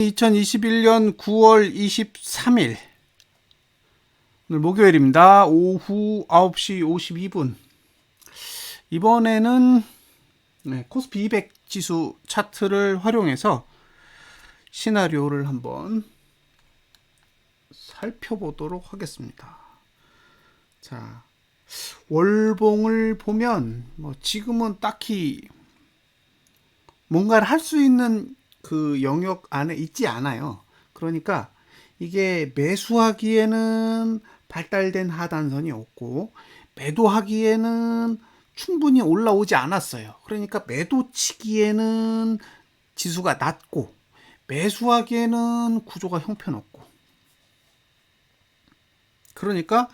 2021년 9월 23일 오늘 목요일입니다. 오후 9시 52분. 이번에는 코스피 200 지수 차트를 활용해서 시나리오를 한번 살펴보도록 하겠습니다. 자, 월봉을 보면 지금은 딱히 뭔가를 할 수 있는 그 영역 안에 있지 않아요. 그러니까 이게 매수하기에는 발달된 하단선이 없고 매도하기에는 충분히 올라오지 않았어요. 그러니까 매도치기에는 지수가 낮고 매수하기에는 구조가 형편없고, 그러니까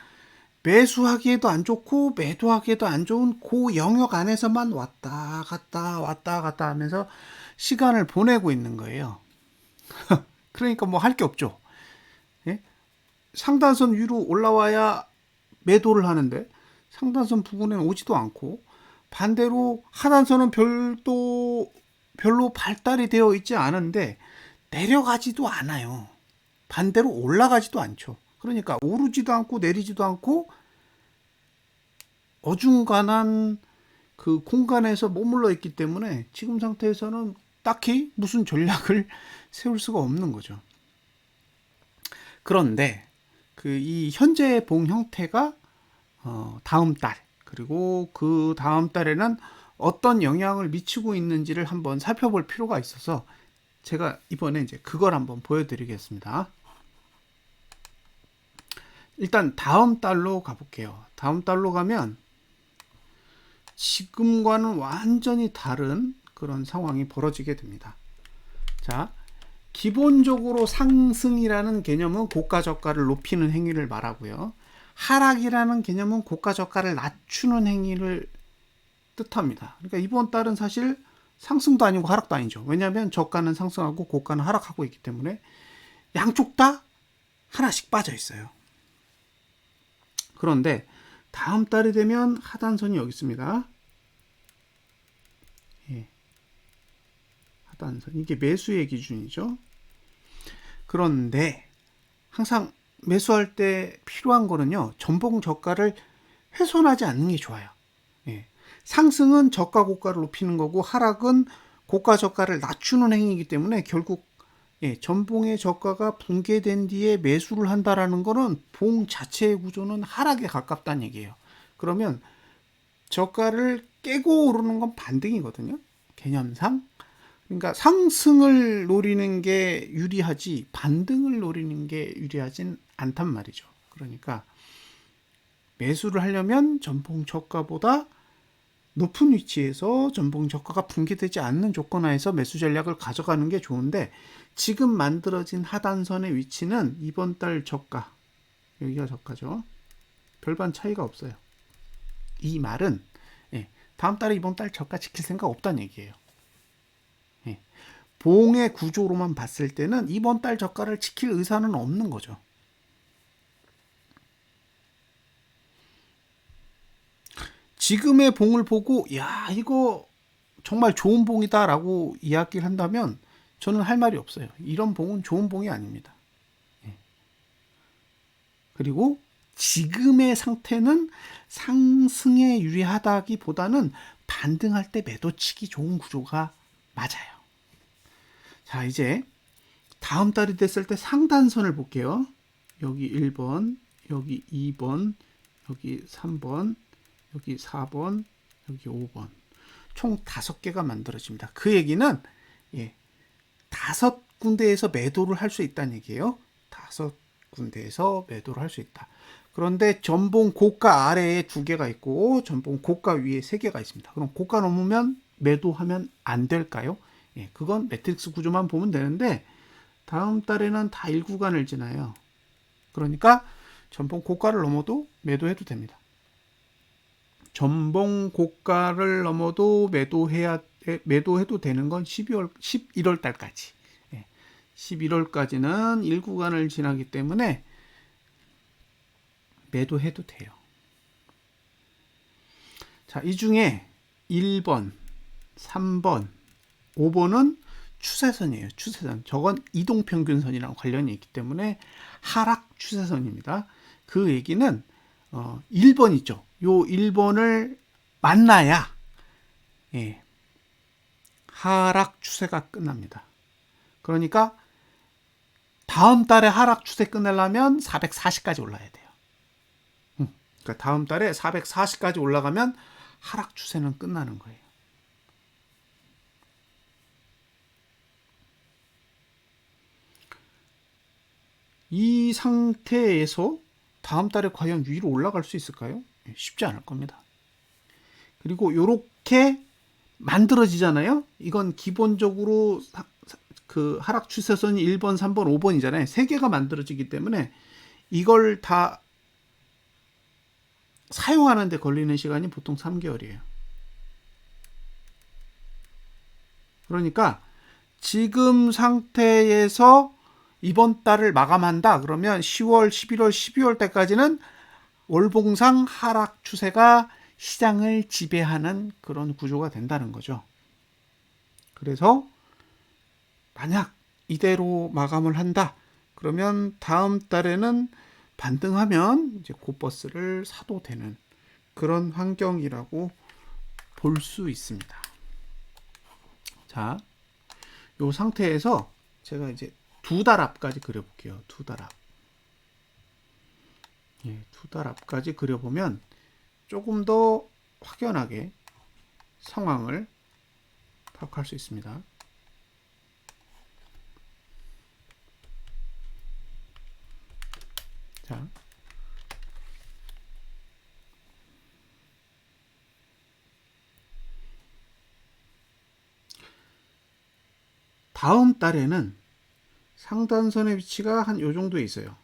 매수하기에도 안 좋고 매도하기에도 안 좋은 그 영역 안에서만 왔다 갔다 하면서 시간을 보내고 있는 거예요. 그러니까 뭐 할 게 없죠. 예? 상단선 위로 올라와야 매도를 하는데 상단선 부근에는 오지도 않고, 반대로 하단선은 별로 발달이 되어 있지 않은데 내려가지도 않아요. 반대로 올라가지도 않죠. 그러니까 오르지도 않고 내리지도 않고 어중간한 그 공간에서 머물러 있기 때문에 지금 상태에서는 딱히 무슨 전략을 세울 수가 없는 거죠. 그런데 이 현재 봉 형태가 다음 달, 그리고 그 다음 달에는 어떤 영향을 미치고 있는지를 한번 살펴볼 필요가 있어서 제가 이번에 이제 그걸 한번 보여드리겠습니다. 일단 다음 달로 가볼게요. 다음 달로 가면 지금과는 완전히 다른 그런 상황이 벌어지게 됩니다. 자, 기본적으로 상승이라는 개념은 고가 저가를 높이는 행위를 말하고요. 하락이라는 개념은 고가 저가를 낮추는 행위를 뜻합니다. 그러니까 이번 달은 사실 상승도 아니고 하락도 아니죠. 왜냐하면 저가는 상승하고 고가는 하락하고 있기 때문에 양쪽 다 하나씩 빠져 있어요. 그런데 다음 달이 되면 하단선이 여기 있습니다. 예. 하단선, 이게 매수의 기준이죠. 그런데 항상 매수할 때 필요한 거는요, 전봉 저가를 훼손하지 않는 게 좋아요. 예. 상승은 저가 고가를 높이는 거고 하락은 고가 저가를 낮추는 행위이기 때문에 결국 전봉의 저가가 붕괴된 뒤에 매수를 한다라는 거는 봉 자체의 구조는 하락에 가깝다는 얘기예요. 그러면 저가를 깨고 오르는 건 반등이거든요, 개념상. 그러니까 상승을 노리는 게 유리하지 반등을 노리는 게 유리하진 않단 말이죠. 그러니까 매수를 하려면 전봉 저가보다 높은 위치에서 전봉 저가가 붕괴되지 않는 조건 하에서 매수 전략을 가져가는 게 좋은데, 지금 만들어진 하단선의 위치는 이번 달 저가, 여기가 저가죠. 별반 차이가 없어요. 이 말은 다음 달에 이번 달 저가 지킬 생각 없다는 얘기예요. 봉의 구조로만 봤을 때는 이번 달 저가를 지킬 의사는 없는 거죠. 지금의 봉을 보고 야, 이거 정말 좋은 봉이다 라고 이야기를 한다면 저는 할 말이 없어요. 이런 봉은 좋은 봉이 아닙니다. 그리고 지금의 상태는 상승에 유리하다기보다는 반등할 때 매도치기 좋은 구조가 맞아요. 자, 이제 다음 달이 됐을 때 상단선을 볼게요. 여기 1번, 여기 2번, 여기 3번, 여기 4번, 여기 5번. 총 5개가 만들어집니다. 그 얘기는 5군데에서 매도를 할 수 있다는 얘기예요. 5군데에서 매도를 할 수 있다. 그런데 전봉 고가 아래에 2개가 있고 전봉 고가 위에 3개가 있습니다. 그럼 고가 넘으면 매도하면 안 될까요? 그건 매트릭스 구조만 보면 되는데 다음 달에는 다 1구간을 지나요. 그러니까 전봉 고가를 넘어도 매도해도 됩니다. 전봉 고가를 넘어도 매도해도 되는 건 11월 달까지. 11월까지는 1구간을 지나기 때문에 매도해도 돼요. 자, 이 중에 1번, 3번, 5번은 추세선이에요. 추세선. 저건 이동평균선이랑 관련이 있기 때문에 하락 추세선입니다. 그 얘기는 1번 있죠. 요 1번을 만나야 하락 추세가 끝납니다. 그러니까 다음 달에 하락 추세 끝내려면 440까지 올라야 돼요. 그러니까 다음 달에 440까지 올라가면 하락 추세는 끝나는 거예요. 이 상태에서 다음 달에 과연 위로 올라갈 수 있을까요? 쉽지 않을 겁니다. 그리고 이렇게 만들어지잖아요. 이건 기본적으로 그 하락 추세선이 1번, 3번, 5번이잖아요. 세 개가 만들어지기 때문에 이걸 다 사용하는데 걸리는 시간이 보통 3개월이에요. 그러니까 지금 상태에서 이번 달을 마감한다 그러면 10월, 11월, 12월 때까지는 월봉상 하락 추세가 시장을 지배하는 그런 구조가 된다는 거죠. 그래서 만약 이대로 마감을 한다 그러면 다음 달에는 반등하면 이제 고버스를 사도 되는 그런 환경이라고 볼 수 있습니다. 자, 이 상태에서 제가 이제 두 달 앞까지 그려볼게요. 두 달 앞. 두 달 앞까지 그려보면 조금 더 확연하게 상황을 파악할 수 있습니다. 자, 다음 달에는 상단선의 위치가 한 요 정도에 있어요.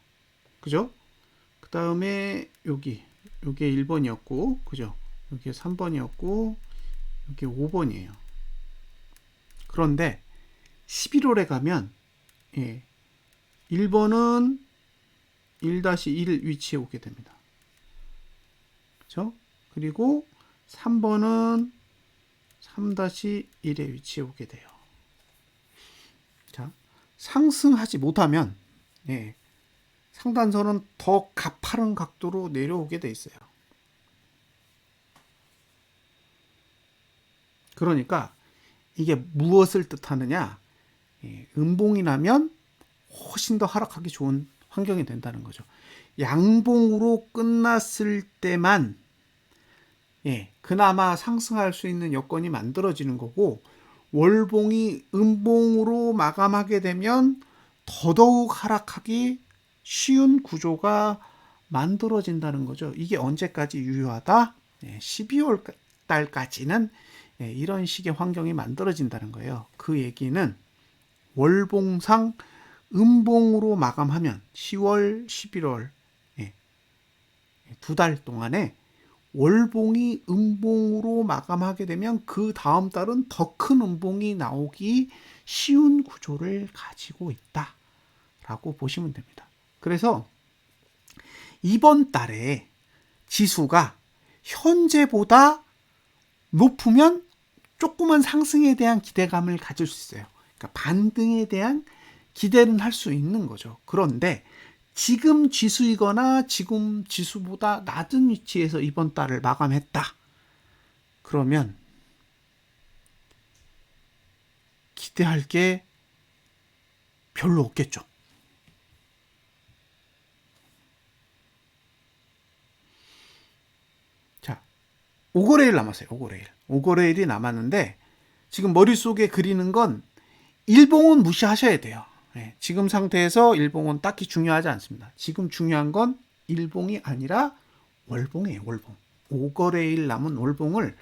그죠? 그 다음에 요게 1번이었고, 그죠? 여기 3번이었고, 여기 5번이에요. 그런데 11월에 가면 1번은 1-1 위치에 오게 됩니다. 그죠? 그리고 3번은 3-1의 위치에 오게 돼요. 자, 상승하지 못하면 상단선은 더 가파른 각도로 내려오게 돼 있어요. 그러니까 이게 무엇을 뜻하느냐? 음봉이 나면 훨씬 더 하락하기 좋은 환경이 된다는 거죠. 양봉으로 끝났을 때만 그나마 상승할 수 있는 여건이 만들어지는 거고, 월봉이 음봉으로 마감하게 되면 더더욱 하락하기 쉬운 구조가 만들어진다는 거죠. 이게 언제까지 유효하다? 12월 달까지는 이런 식의 환경이 만들어진다는 거예요. 그 얘기는 월봉상 음봉으로 마감하면 10월, 11월 두 달 동안에 월봉이 음봉으로 마감하게 되면 그 다음 달은 더 큰 음봉이 나오기 쉬운 구조를 가지고 있다라고 보시면 됩니다. 그래서 이번 달에 지수가 현재보다 높으면 조그만 상승에 대한 기대감을 가질 수 있어요. 그러니까 반등에 대한 기대는 할 수 있는 거죠. 그런데 지금 지수이거나 지금 지수보다 낮은 위치에서 이번 달을 마감했다. 그러면 기대할 게 별로 없겠죠. 자, 5거래일 남았어요. 5거래일이 남았는데 지금 머릿속에 그리는 건 일봉은 무시하셔야 돼요. 지금 상태에서 일봉은 딱히 중요하지 않습니다. 지금 중요한 건 일봉이 아니라 월봉이에요. 월봉. 5거래일 남은 월봉을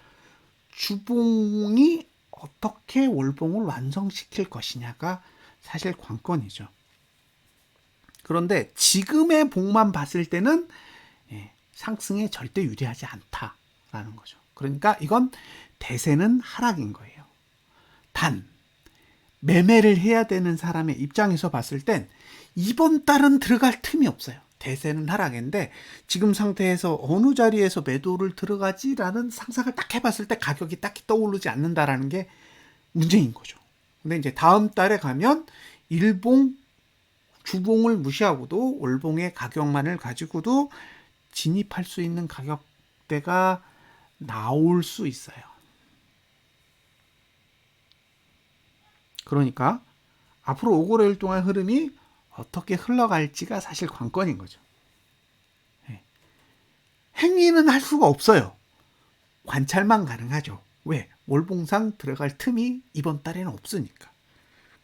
주봉이 어떻게 월봉을 완성시킬 것이냐가 사실 관건이죠. 그런데 지금의 봉만 봤을 때는 상승에 절대 유리하지 않다라는 거죠. 그러니까 이건 대세는 하락인 거예요. 단 매매를 해야 되는 사람의 입장에서 봤을 땐 이번 달은 들어갈 틈이 없어요. 대세는 하락인데 지금 상태에서 어느 자리에서 매도를 들어가지라는 상상을 딱 해봤을 때 가격이 딱히 떠오르지 않는다라는 게 문제인 거죠. 근데 이제 다음 달에 가면 일봉, 주봉을 무시하고도 월봉의 가격만을 가지고도 진입할 수 있는 가격대가 나올 수 있어요. 그러니까 앞으로 5거래일 동안 흐름이 어떻게 흘러갈지가 사실 관건인 거죠. 행위는 할 수가 없어요. 관찰만 가능하죠. 왜? 월봉상 들어갈 틈이 이번 달에는 없으니까.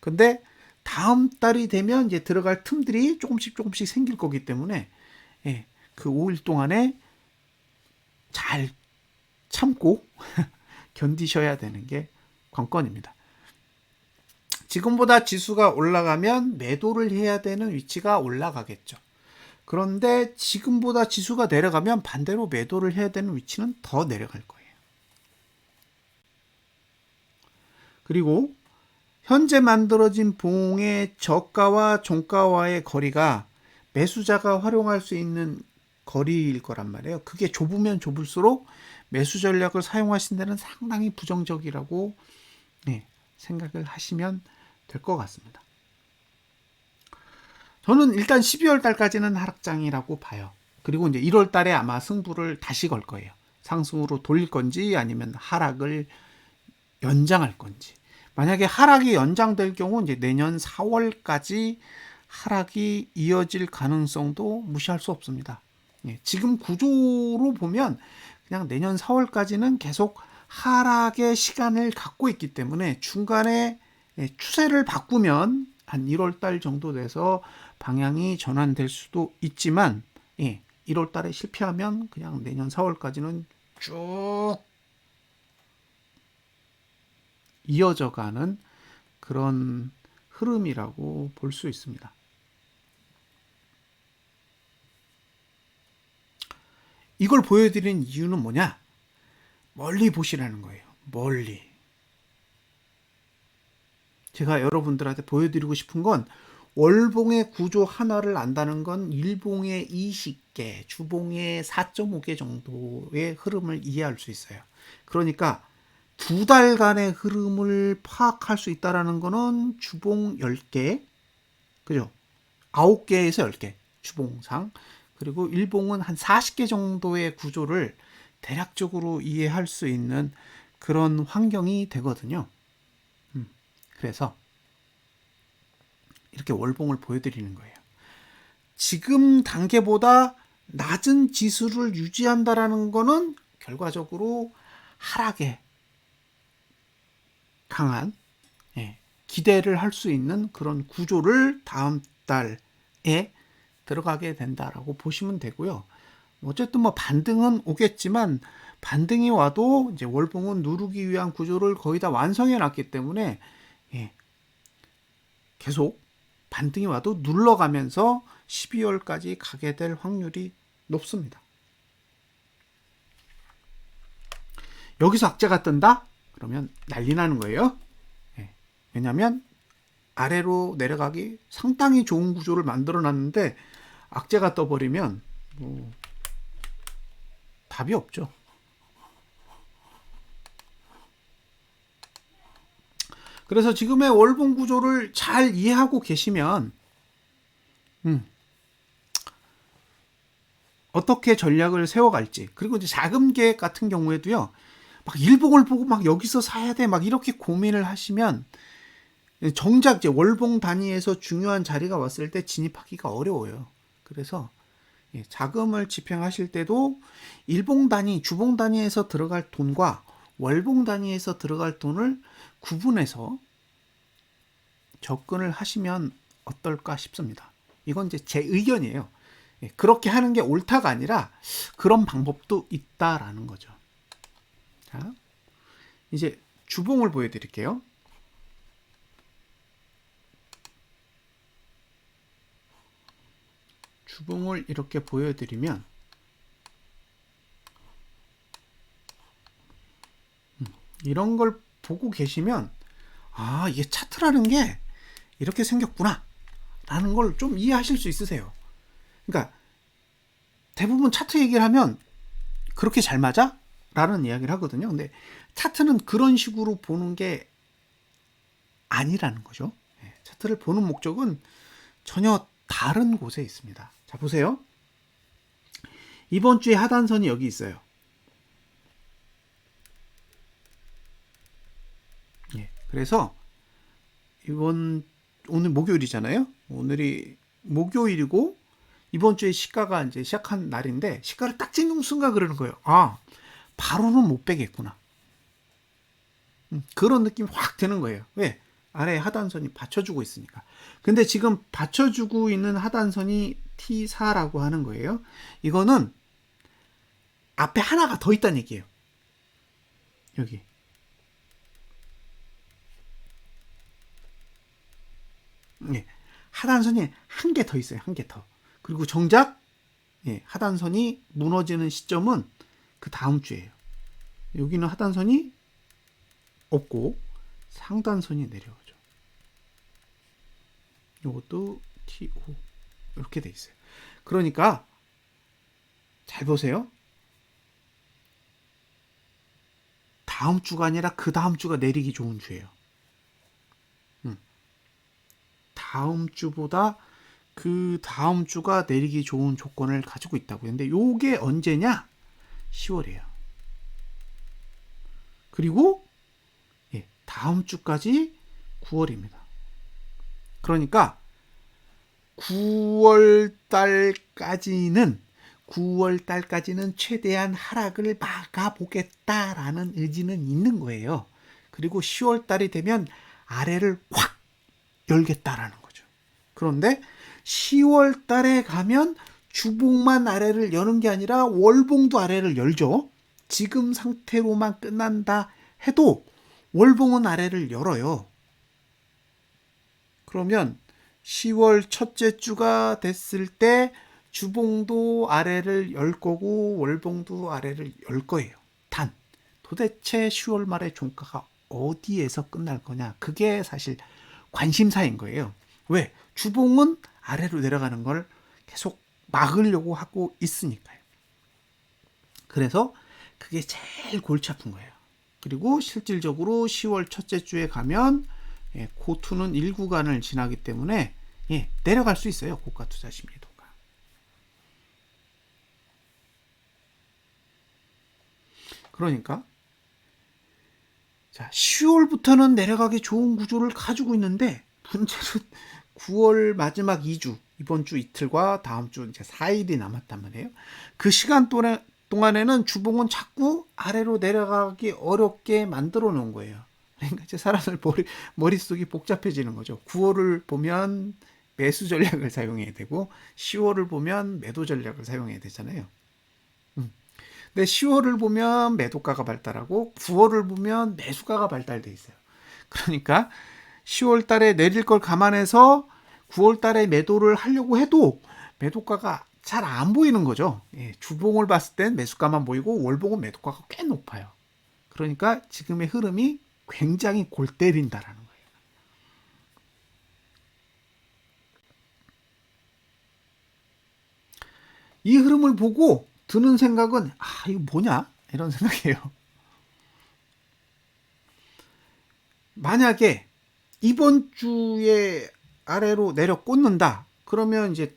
근데 다음 달이 되면 이제 들어갈 틈들이 조금씩 생길 거기 때문에 그 5일 동안에 잘 참고 견디셔야 되는 게 관건입니다. 지금보다 지수가 올라가면 매도를 해야 되는 위치가 올라가겠죠. 그런데 지금보다 지수가 내려가면 반대로 매도를 해야 되는 위치는 더 내려갈 거예요. 그리고 현재 만들어진 봉의 저가와 종가와의 거리가 매수자가 활용할 수 있는 거리일 거란 말이에요. 그게 좁으면 좁을수록 매수 전략을 사용하신 데는 상당히 부정적이라고 생각을 하시면 될 것 같습니다. 저는 일단 12월 달까지는 하락장이라고 봐요. 그리고 이제 1월 달에 아마 승부를 다시 걸 거예요. 상승으로 돌릴 건지 아니면 하락을 연장할 건지. 만약에 하락이 연장될 경우 이제 내년 4월까지 하락이 이어질 가능성도 무시할 수 없습니다. 지금 구조로 보면 그냥 내년 4월까지는 계속 하락의 시간을 갖고 있기 때문에 중간에 추세를 바꾸면 한 1월 달 정도 돼서 방향이 전환될 수도 있지만 1월 달에 실패하면 그냥 내년 4월까지는 쭉 이어져 가는 그런 흐름이라고 볼 수 있습니다. 이걸 보여드리는 이유는 뭐냐? 멀리 보시라는 거예요. 멀리. 제가 여러분들한테 보여드리고 싶은 건 월봉의 구조 하나를 안다는 건 일봉의 20개, 주봉의 4.5개 정도의 흐름을 이해할 수 있어요. 그러니까 두 달간의 흐름을 파악할 수 있다는 거는 주봉 10개, 그죠? 9개에서 10개, 주봉상. 그리고 일봉은 한 40개 정도의 구조를 대략적으로 이해할 수 있는 그런 환경이 되거든요. 그래서 이렇게 월봉을 보여드리는 거예요. 지금 단계보다 낮은 지수를 유지한다라는 거는 결과적으로 하락에 강한 기대를 할 수 있는 그런 구조를 다음 달에 들어가게 된다라고 보시면 되고요. 어쨌든 뭐 반등은 오겠지만 반등이 와도 이제 월봉은 누르기 위한 구조를 거의 다 완성해 놨기 때문에 계속 반등이 와도 눌러가면서 12월까지 가게 될 확률이 높습니다. 여기서 악재가 뜬다? 그러면 난리 나는 거예요. 왜냐하면 아래로 내려가기 상당히 좋은 구조를 만들어 놨는데 악재가 떠버리면 뭐 답이 없죠. 그래서 지금의 월봉 구조를 잘 이해하고 계시면 어떻게 전략을 세워갈지, 그리고 이제 자금 계획 같은 경우에도요, 막 일봉을 보고 막 여기서 사야 돼 막 이렇게 고민을 하시면 정작 이제 월봉 단위에서 중요한 자리가 왔을 때 진입하기가 어려워요. 그래서 자금을 집행하실 때도 일봉 단위, 주봉 단위에서 들어갈 돈과 월봉 단위에서 들어갈 돈을 구분해서 접근을 하시면 어떨까 싶습니다. 이건 이제 제 의견이에요. 그렇게 하는 게 옳다가 아니라 그런 방법도 있다라는 거죠. 자, 이제 주봉을 보여드릴게요. 주봉을 이렇게 보여드리면 이런 걸 보고 계시면 아, 이게 차트라는 게 이렇게 생겼구나 라는 걸 좀 이해하실 수 있으세요. 그러니까 대부분 차트 얘기를 하면 그렇게 잘 맞아? 라는 이야기를 하거든요. 근데 차트는 그런 식으로 보는 게 아니라는 거죠. 차트를 보는 목적은 전혀 다른 곳에 있습니다. 자, 보세요. 이번 주에 하단선이 여기 있어요. 그래서 오늘 목요일이잖아요. 오늘이 목요일이고 이번 주에 시가가 이제 시작한 날인데 시가를 딱 찍는 순간 그러는 거예요. 아, 바로는 못 빼겠구나. 그런 느낌이 확 드는 거예요. 왜? 아래 하단선이 받쳐주고 있으니까. 근데 지금 받쳐주고 있는 하단선이 T4라고 하는 거예요. 이거는 앞에 하나가 더 있다는 얘기예요. 여기. 하단선이 한 개 더 있어요. 한 개 더. 그리고 정작 하단선이 무너지는 시점은 그 다음 주예요. 여기는 하단선이 없고 상단선이 내려오죠. 이것도 T5 이렇게 돼 있어요. 그러니까 잘 보세요. 다음 주가 아니라 그 다음 주가 내리기 좋은 주예요. 다음 주보다 그 다음 주가 내리기 좋은 조건을 가지고 있다고요. 근데 요게 언제냐? 10월이에요. 그리고 다음 주까지 9월입니다. 그러니까 9월 달까지는 최대한 하락을 막아보겠다라는 의지는 있는 거예요. 그리고 10월 달이 되면 아래를 확 열겠다라는 거죠. 그런데 10월 달에 가면 주봉만 아래를 여는 게 아니라 월봉도 아래를 열죠. 지금 상태로만 끝난다 해도 월봉은 아래를 열어요. 그러면 10월 첫째 주가 됐을 때 주봉도 아래를 열 거고 월봉도 아래를 열 거예요. 단 도대체 10월 말에 종가가 어디에서 끝날 거냐? 그게 사실 관심사인 거예요. 왜? 주봉은 아래로 내려가는 걸 계속 막으려고 하고 있으니까요. 그래서 그게 제일 골치 아픈 거예요. 그리고 실질적으로 10월 첫째 주에 가면 고투는 1구간을 지나기 때문에 내려갈 수 있어요. 고가 투자 심리도가. 그러니까 자, 10월부터는 내려가기 좋은 구조를 가지고 있는데 문제는 9월 마지막 2주, 이번 주 이틀과 다음 주 이제 4일이 남았단 말이에요. 그 시간 동안에는 주봉은 자꾸 아래로 내려가기 어렵게 만들어 놓은 거예요. 그러니까 이제 사람들 머릿속이 복잡해지는 거죠. 9월을 보면 매수 전략을 사용해야 되고 10월을 보면 매도 전략을 사용해야 되잖아요. 근데 10월을 보면 매도가가 발달하고 9월을 보면 매수가가 발달돼 있어요. 그러니까 10월 달에 내릴 걸 감안해서 9월 달에 매도를 하려고 해도 매도가가 잘 안 보이는 거죠. 주봉을 봤을 땐 매수가만 보이고 월봉은 매도가가 꽤 높아요. 그러니까 지금의 흐름이 굉장히 골 때린다라는 거예요. 이 흐름을 보고 드는 생각은 이거 뭐냐? 이런 생각이에요. 만약에 이번 주에 아래로 내려 꽂는다. 그러면 이제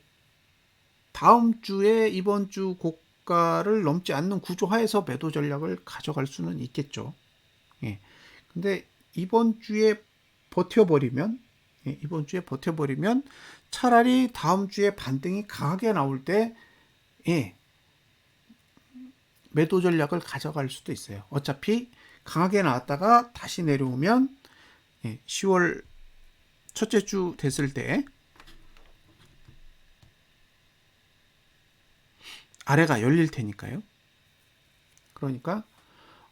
다음 주에 이번 주 고가를 넘지 않는 구조 하에서 매도 전략을 가져갈 수는 있겠죠. 근데 이번 주에 버텨버리면 차라리 다음 주에 반등이 강하게 나올 때 매도 전략을 가져갈 수도 있어요. 어차피 강하게 나왔다가 다시 내려오면 10월 첫째 주 됐을 때 아래가 열릴 테니까요. 그러니까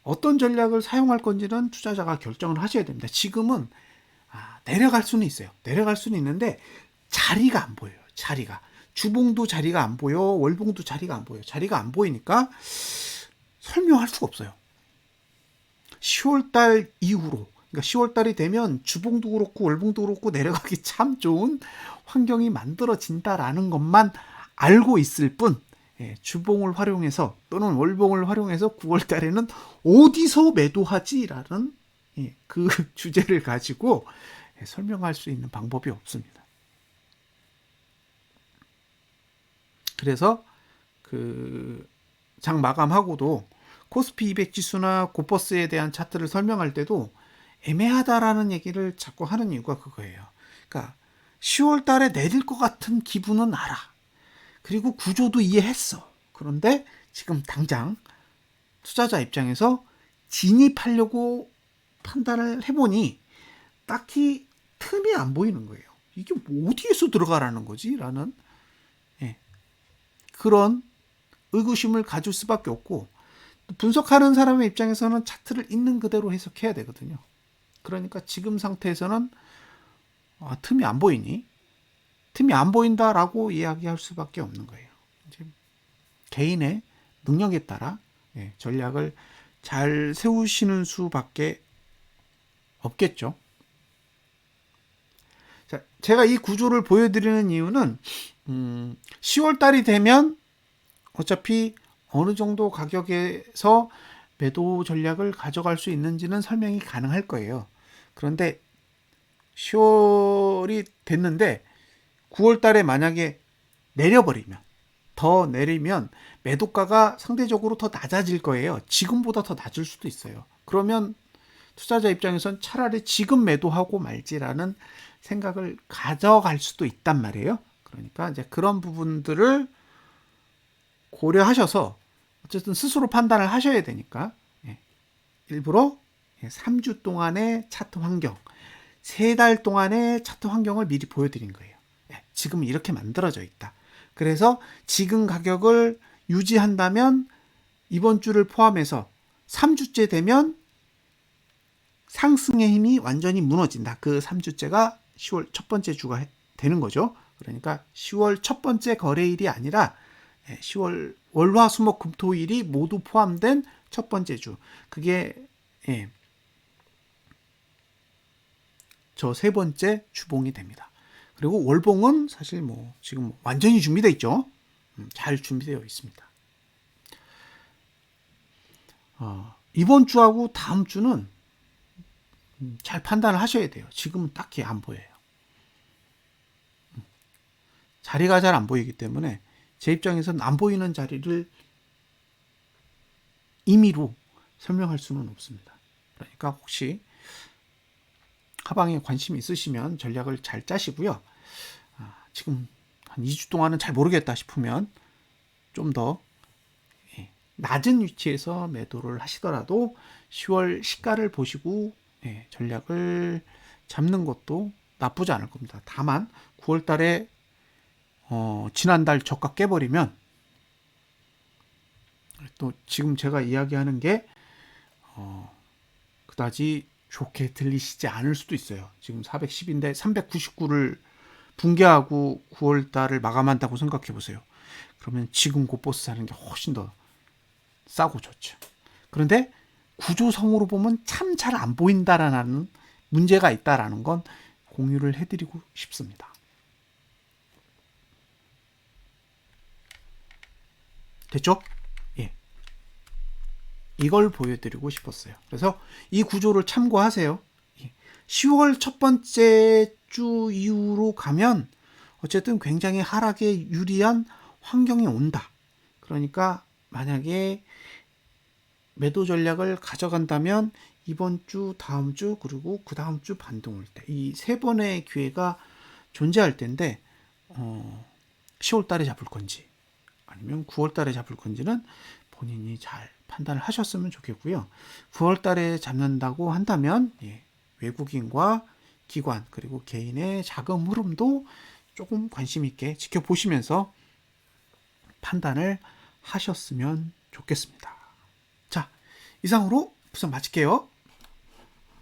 어떤 전략을 사용할 건지는 투자자가 결정을 하셔야 됩니다. 지금은 내려갈 수는 있어요. 내려갈 수는 있는데 자리가 안 보여요. 자리가. 주봉도 자리가 안 보여. 월봉도 자리가 안 보여. 자리가 안 보이니까 설명할 수가 없어요. 10월달 이후로, 그러니까 10월달이 되면 주봉도 그렇고 월봉도 그렇고 내려가기 참 좋은 환경이 만들어진다라는 것만 알고 있을 뿐, 주봉을 활용해서 또는 월봉을 활용해서 9월달에는 어디서 매도하지라는 그 주제를 가지고 설명할 수 있는 방법이 없습니다. 그래서 장 마감하고도 코스피 200 지수나 고퍼스에 대한 차트를 설명할 때도 애매하다라는 얘기를 자꾸 하는 이유가 그거예요. 그러니까 10월 달에 내릴 것 같은 기분은 알아. 그리고 구조도 이해했어. 그런데 지금 당장 투자자 입장에서 진입하려고 판단을 해보니 딱히 틈이 안 보이는 거예요. 이게 어디에서 들어가라는 거지? 라는 그런 의구심을 가질 수밖에 없고, 분석하는 사람의 입장에서는 차트를 있는 그대로 해석해야 되거든요. 그러니까 지금 상태에서는 틈이 안 보이니? 틈이 안 보인다라고 이야기할 수밖에 없는 거예요. 이제 개인의 능력에 따라 전략을 잘 세우시는 수밖에 없겠죠. 자, 제가 이 구조를 보여드리는 이유는 10월 달이 되면 어차피 어느 정도 가격에서 매도 전략을 가져갈 수 있는지는 설명이 가능할 거예요. 그런데 10월이 됐는데 9월 달에 만약에 더 내리면 매도가가 상대적으로 더 낮아질 거예요. 지금보다 더 낮을 수도 있어요. 그러면 투자자 입장에선 차라리 지금 매도하고 말지라는 생각을 가져갈 수도 있단 말이에요. 그러니까 이제 그런 부분들을 고려하셔서 어쨌든 스스로 판단을 하셔야 되니까 일부러 3주 동안의 차트 환경, 3달 동안의 차트 환경을 미리 보여드린 거예요. 지금 이렇게 만들어져 있다. 그래서 지금 가격을 유지한다면 이번 주를 포함해서 3주째 되면 상승의 힘이 완전히 무너진다. 그 3주째가 10월 첫 번째 주가 되는 거죠. 그러니까 10월 첫 번째 거래일이 아니라 10월 월화수목금토일이 모두 포함된 첫 번째 주. 그게 저 세 번째 주봉이 됩니다. 그리고 월봉은 사실 지금 완전히 준비되어 있죠. 잘 준비되어 있습니다. 이번 주하고 다음 주는 잘 판단을 하셔야 돼요. 지금은 딱히 안 보여요. 자리가 잘 안 보이기 때문에 제 입장에서는 안 보이는 자리를 임의로 설명할 수는 없습니다. 그러니까 혹시 하방에 관심이 있으시면 전략을 잘 짜시고요. 지금 한 2주 동안은 잘 모르겠다 싶으면 좀 더 낮은 위치에서 매도를 하시더라도 10월 시가를 보시고 전략을 잡는 것도 나쁘지 않을 겁니다. 다만 9월 달에 지난달 저가 깨버리면 또 지금 제가 이야기하는 게 그다지 좋게 들리시지 않을 수도 있어요. 지금 410인데 399를 붕괴하고 9월 달을 마감한다고 생각해 보세요. 그러면 지금 고버스 사는 게 훨씬 더 싸고 좋죠. 그런데 구조성으로 보면 참 잘 안 보인다라는 문제가 있다라는 건 공유를 해드리고 싶습니다. 됐죠? 이걸 보여드리고 싶었어요. 그래서 이 구조를 참고하세요. 10월 첫 번째 주 이후로 가면 어쨌든 굉장히 하락에 유리한 환경이 온다. 그러니까 만약에 매도 전략을 가져간다면 이번 주, 다음 주, 그리고 그 다음 주 반등 올 때, 이 세 번의 기회가 존재할 텐데 10월 달에 잡을 건지 아니면 9월 달에 잡을 건지는 본인이 잘 판단을 하셨으면 좋겠고요. 9월 달에 잡는다고 한다면 외국인과 기관 그리고 개인의 자금 흐름도 조금 관심 있게 지켜보시면서 판단을 하셨으면 좋겠습니다. 자, 이상으로 분석 마칠게요.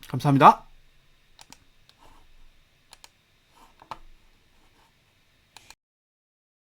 감사합니다.